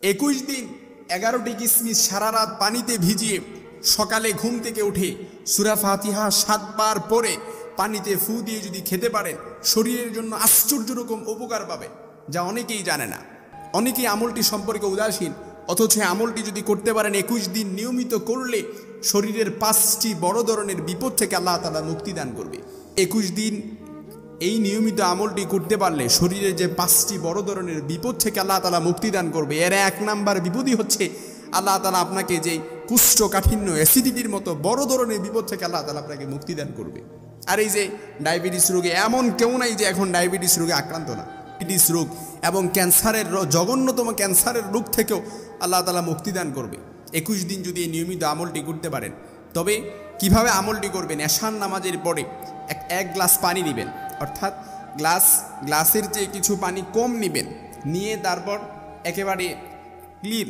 21 দিন 11টি কিসমিস সারা রাত পানিতে ভিজিয়ে সকালে ঘুম থেকে উঠে সূরা ফাতিহা 7 বার পড়ে পানিতে ফু দিয়ে যদি খেতে পারেন, শরীরের জন্য আশ্চর্য রকম উপকার পাবে, যা অনেকেই জানে না। অনেকেই আমলটি সম্পর্কে উদাসীন, অথচ আমলটি যদি করতে পারেন 21 দিন নিয়মিত করলে শরীরের 5টি বড় ধরনের বিপদ থেকে আল্লাহ তাআলা মুক্তি দান করবে। 21 দিন এই নিয়মিত আমলটি করতে পারলে শরীরের যে 5টি বড় ধরনের বিপদ থেকে আল্লাহ তাআলা মুক্তি দান করবে। এর 1 নাম্বার বিপদই হচ্ছে আল্লাহ তাআলা আপনাকে যে কুষ্ঠকাঠিন্য, অ্যাসিডিটির মতো বড় ধরনের বিপদ থেকে আল্লাহ তাআলা আপনাকে মুক্তি দান করবে। আর এই যে ডায়াবেটিস রোগে, এমন কেউ নাই যে এখন ডায়াবেটিস রোগে আক্রান্ত না। ডায়াবেটিস রোগ এবং ক্যান্সারের জঘন্যতম ক্যান্সারের রোগ থেকেও আল্লাহ তাআলা মুক্তি দান করবে 21 দিন যদি এই নিয়মিত আমলটি করতে পারেন। তবে কিভাবে আমলটি করবেন? এশার নামাজের পরে এক গ্লাস পানি নেবেন, অর্থাৎ গ্লাসের চেয়ে কিছু পানি কম নেবেন, নিয়ে তারপর একেবারে ক্লিন,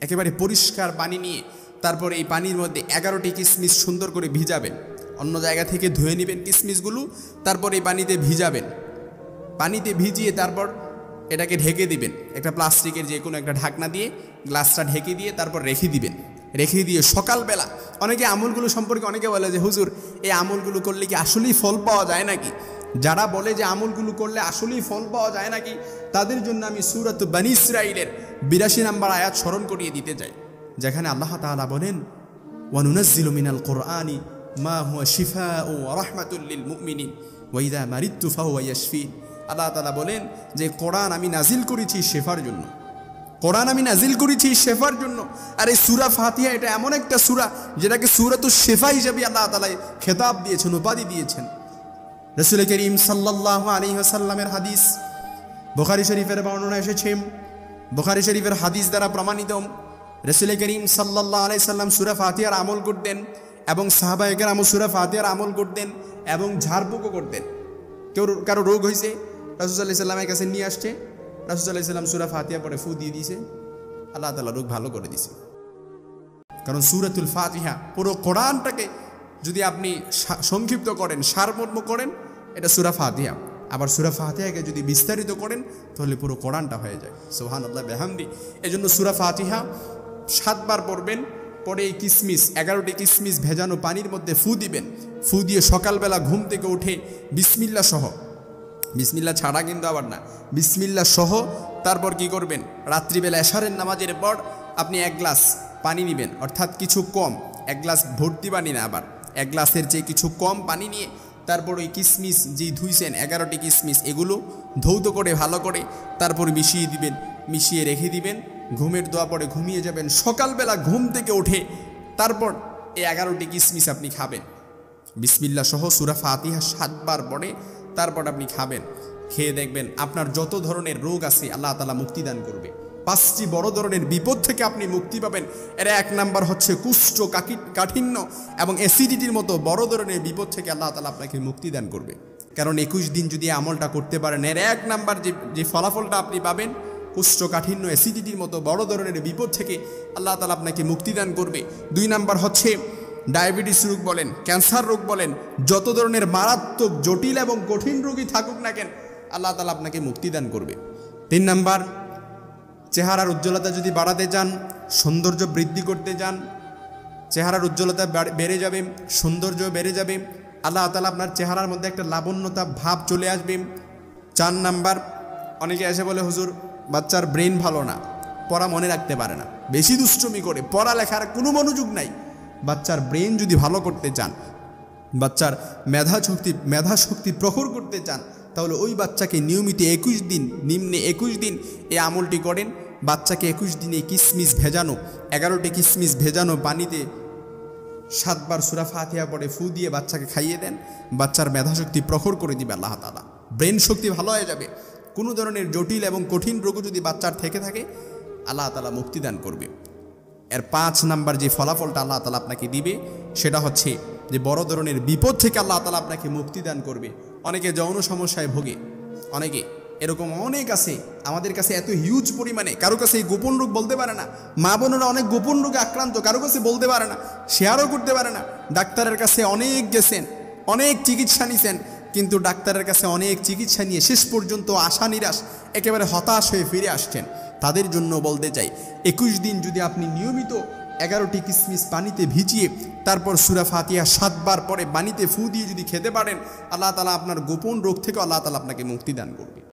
একেবারে পরিষ্কার পানি নিয়ে তারপর এই পানির মধ্যে 11টি কিসমিস সুন্দর করে ভিজাবেন। অন্য জায়গা থেকে ধুয়ে নেবেন কিসমিসগুলো, তারপর এই পানিতে ভিজাবেন। পানিতে ভিজিয়ে তারপর এটাকে ঢেকে দিবেন, একটা প্লাস্টিকের যে কোনো একটা ঢাকনা দিয়ে গ্লাসটা ঢেকে দিয়ে তারপর রেখে দিবেন। রেখে দিয়ে সকালবেলা, অনেকে আমলগুলো সম্পর্কে অনেকে বলে যে হুজুর এই আমলগুলো করলে কি আসলেই ফল পাওয়া যায় নাকি? যারা বলে যে আমলগুলো করলে আসলেই ফল পাওয়া যায় নাকি, তাদের জন্য আমি সূরাত বনী ইসরাঈলের 82 নম্বর আয়াত স্মরণ করিয়ে দিতে চাই, যেখানে আল্লাহ তাআলা বলেন ওয়ানুনাজ্জিলু মিনাল কুরআনি মা হুয়া শিফাউ ওয়া রাহমাতুল লিল মুমিনিন ওয়া ইযা মারিদতু ফাহুয়া ইয়াশফিন। আল্লাহ তাআলা বলেন যে কোরআন আমি নাজিল করেছি শেফার জন্য, কোরআন আমি নাজিল করেছি শেফার জন্য। আর এই সূরা ফাতিহা এটা এমন একটা সূরা যেটাকে সূরাতুশ শিফা হিসেবে আল্লাহ তাআলা খেতাব দিয়েছেন, উপাধি দিয়েছেন। রাসূল করিম সাল্লাল্লাহু আলাইহি ওয়াসাল্লামের হাদিস বুখারী শরীফের বর্ণনা এসেছে, বুখারী শরীফের হাদিস দ্বারা প্রমাণিত। রাসূল করিম সাল্লাল্লাহু আলাইহি সাল্লাম সূরা ফাতিহার আমল করতেন এবং সাহাবায়ে কেরামও সূরা ফাতিহার আমল করতেন এবং ঝাড়ফুঁকও করতেন। কারো রোগ হয়েছে, রাসূল সাল্লাল্লাহু আলাইহি সাল্লামের কাছে নিয়ে আসছে, রাসূল সাল্লাল্লাহু আলাইহি সাল্লাম সূরা ফাতিহা পড়ে ফু দিয়ে দিয়েছে, আল্লাহ তাআলা রোগ ভালো করে দিয়েছে। কারণ সূরাতুল ফাতিহা পুরো কোরআনটাকে যদি আপনি সংক্ষিপ্ত করেন, সারমর্ম করেন, এটা সূরা ফাতিহা। আবার সূরা ফাতিহাকে যদি বিস্তারিত করেন তাহলে পুরো কোরআনটা হয়ে যায়। সুবহানাল্লাহ বিহামদি। এজন্য সূরা ফাতিহা 7 বার পড়বেন, পরে এই কিসমিস 11টি কিসমিস ভেজানো পানির মধ্যে ফু দিবেন। ফু দিয়ে সকালবেলা ঘুম থেকে উঠে বিসমিল্লাহ সহ, বিসমিল্লাহ ছাড়া কিন্তু আবার না, বিসমিল্লাহ সহ তারপর কি করবেন? রাত্রিবেলা এশারের নামাজের পর আপনি 1 গ্লাস পানি নেবেন, অর্থাৎ কিছু কম, 1 গ্লাস ভর্তি পানি না, আবার 1 গ্লাসের চেয়ে কিছু কম পানি নিয়ে তারপর ওই কিসমিস যেই ধুইছেন 11টি কিসমিস, এগুলো ধৌত করে ভালো করে তারপর মিশিয়ে দিবেন, মিশিয়ে রেখে দিবেন। ঘুমের দোয়া পড়ে ঘুমিয়ে যাবেন। সকালবেলা ঘুম থেকে উঠে তারপর এই 11টি কিসমিস আপনি খাবেন বিসমিল্লাহ সহ, সূরা ফাতিহা 7 বার পড়ে তারপর আপনি খাবেন। খেয়ে দেখবেন আপনার যত ধরনের রোগ আছে আল্লাহ তাআলা মুক্তি দান করবে। 5টি বড় ধরনের বিপদ থেকে আপনি মুক্তি পাবেন। এর 1 নাম্বার হচ্ছে কুষ্ঠকাঠিন্য এবং অ্যাসিডিটির মতো বড় ধরনের বিপদ থেকে আল্লাহ তাআলা আপনাকে মুক্তি দান করবে। কারণ 21 দিন যদি আমলটা করতে পারেন, এর 1 নাম্বার যে ফলাফলটা আপনি পাবেন, কুষ্ঠকাঠিন্য, অ্যাসিডিটির মতো বড় ধরনের বিপদ থেকে আল্লাহ তাআলা আপনাকে মুক্তি দান করবে। 2 নাম্বার হচ্ছে ডায়াবেটিস রোগ বলেন, ক্যান্সার রোগ বলেন, যত ধরনের মারাত্মক, জটিল এবং কঠিন রোগী থাকুক না কেন, আল্লাহ তাআলা আপনাকে মুক্তি দান করবে। 3 নাম্বার, চেহারার উজ্জ্বলতা যদি বাড়াতে চান, সৌন্দর্য বৃদ্ধি করতে চান, চেহারার উজ্জ্বলতা বেড়ে যাবে, সৌন্দর্য বেড়ে যাবে, আল্লাহ তাআলা আপনার চেহারার মধ্যে একটা লাবণ্যতা ভাব চলে আসবে। 4 নাম্বার, অনেকে এসে বলে হুজুর বাচ্চার ব্রেন ভালো না, পড়া মনে রাখতে পারে না, বেশি দুষ্টুমি করে, পড়ালেখার কোনো মনোযোগ নাই। বাচ্চার ব্রেন যদি ভালো করতে চান, বাচ্চার মেধাশক্তি প্রখর করতে চান, তাহলে ওই বাচ্চাকে নিয়মিত 21 দিন, নিম্নে 21 দিন এই আমলটি করেন। বাচ্চাকে 21 দিনে কিসমিস ভেজানো, 11টি কিসমিস ভেজানো পানিতে 7 বার সূরা ফাতিহা পড়ে ফু দিয়ে বাচ্চাকে খাইয়ে দেন। বাচ্চার মেধাশক্তি প্রখর করে দিবে আল্লাহ তাআলা, ব্রেন শক্তি ভালো হয়ে যাবে। কোনো ধরনের জটিল এবং কঠিন রোগ যদি বাচ্চার থেকে থাকে আল্লাহ তাআলা মুক্তি দান করবে। এর 5 নাম্বার যে ফলাফলটা আল্লাহ তাআলা আপনাকে দিবে সেটা হচ্ছে যে বড় ধরনের বিপদ থেকে আল্লাহ তাআলা আপনাকে মুক্তি দান করবে। অনেকে যৌন সমস্যায় ভোগে, অনেকে এরকম অনেক আছে আমাদের কাছে, এত হিউজ পরিমাণে, কারো কাছে এই গোপন রোগ বলতে পারে না। মা বোনেরা অনেক গোপন রোগে আক্রান্ত, কারো কাছে বলতে পারে না, শেয়ারও করতে পারে না। ডাক্তারের কাছে অনেক গেছেন, অনেক চিকিৎসা নিছেন, কিন্তু ডাক্তারের কাছে অনেক চিকিৎসা নিয়ে শেষ পর্যন্ত আশা নিরাশ, একেবারে হতাশ হয়ে ফিরে আসছেন। তাদের জন্য বলতে চাই 21 দিন যদি আপনি নিয়মিত 11টি কিশমিশ পানিতে ভিজিয়ে তারপর সূরা ফাতিহা 7 বার পরে পানিতে ফু দিয়ে যদি খেতে পারেন, আল্লাহ তাআলা আপনার গোপন রোগ থেকে আল্লাহ তাআলা আপনাকে মুক্তি দান করবে।